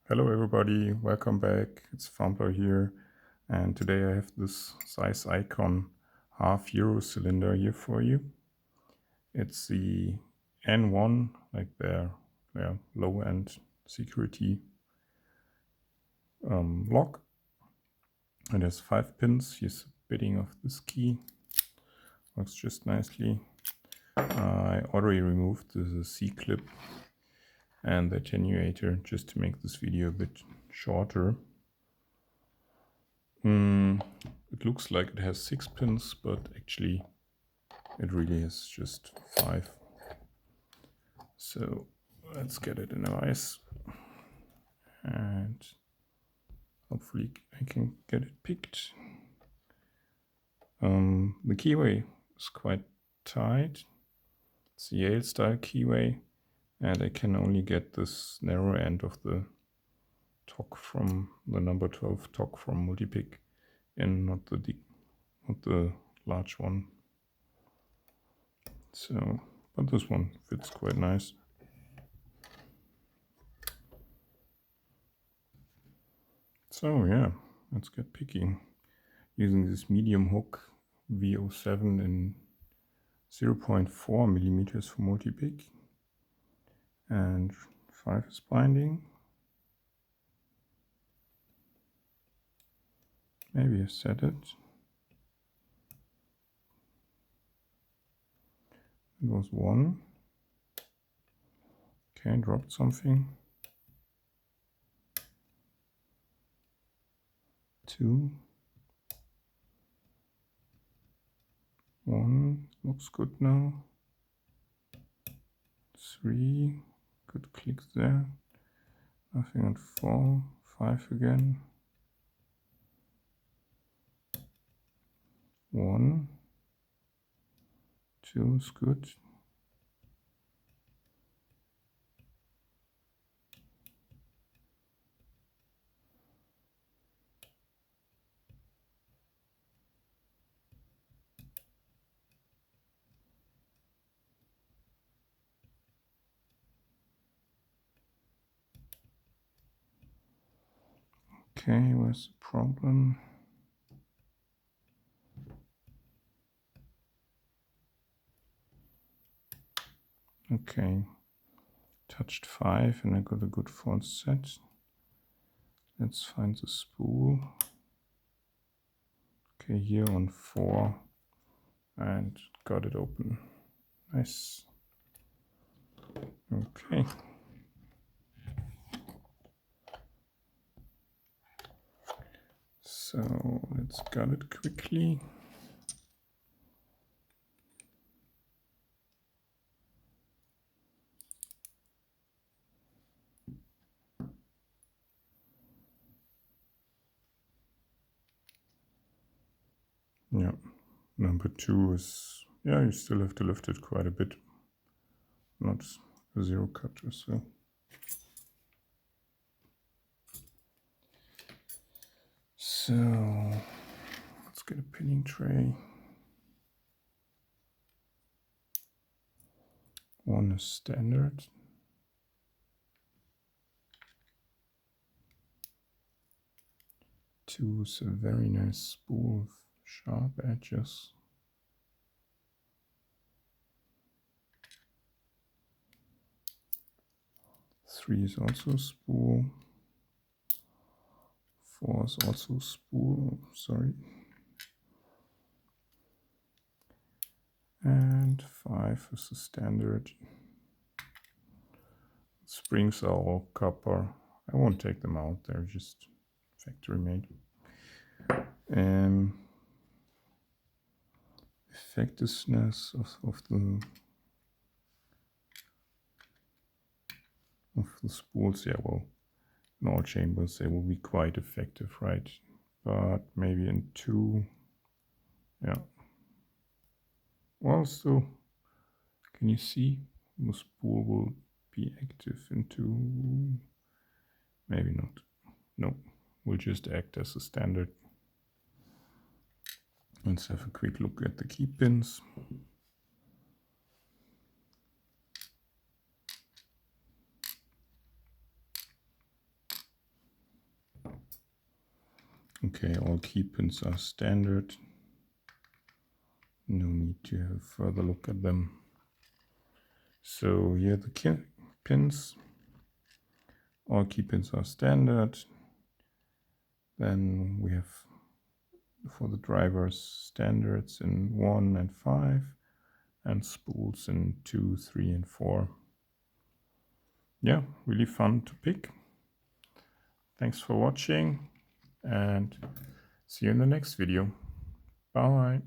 Hello everybody, welcome back. It's Fumbler here, and today I have this Zeiss IKON half-euro cylinder here for you. It's the N1, like their low-end security lock. It has 5 pins. Here's a bitting of this key. Works just nicely. I already removed the C-clip and the attenuator just to make this video a bit shorter. It looks like it has 6 pins, but actually it really has just 5. So let's get it in a vise and hopefully I can get it picked. The keyway is quite tight. It's a Yale style keyway, and I can only get this narrow end of the TOC from the number 12 TOC from Multipick in, not the large one. So, but this one fits quite nice. So yeah, let's get picking. Using this medium hook V07 in 0.4 millimeters for multi-pick, and 5 is binding. Maybe I set it. It was 1. Okay, dropped something. 2. 1, looks good now. 3, good clicks there. Nothing on 4, 5 again. 1, 2 is good. Okay, where's the problem? Okay, touched 5 and I got a good false set. Let's find the spool. Okay, here on 4 and got it open. Nice. Okay. So let's gut it quickly. Yeah, number 2 is, yeah, you still have to lift it quite a bit, not a 0 cut or so. So let's get a pinning tray. 1 is standard. 2 is a very nice spool with sharp edges. 3 is also a spool. 4 is also a spool, sorry. And 5 is the standard. Springs are all copper. I won't take them out, they're just factory made. Effectiveness of the spools, yeah, well, in all chambers they will be quite effective, right? But maybe in 2, yeah. Well, still, can you see? The spool will be active in 2. Maybe not. No, will just act as a standard. Let's have a quick look at the key pins. Okay, all key pins are standard. No need to have a further look at them. So here are the key pins. All key pins are standard. Then we have for the drivers standards in 1 and 5 and spools in 2, 3 and 4. Yeah, really fun to pick. Thanks for watching and see you in the next video. Bye.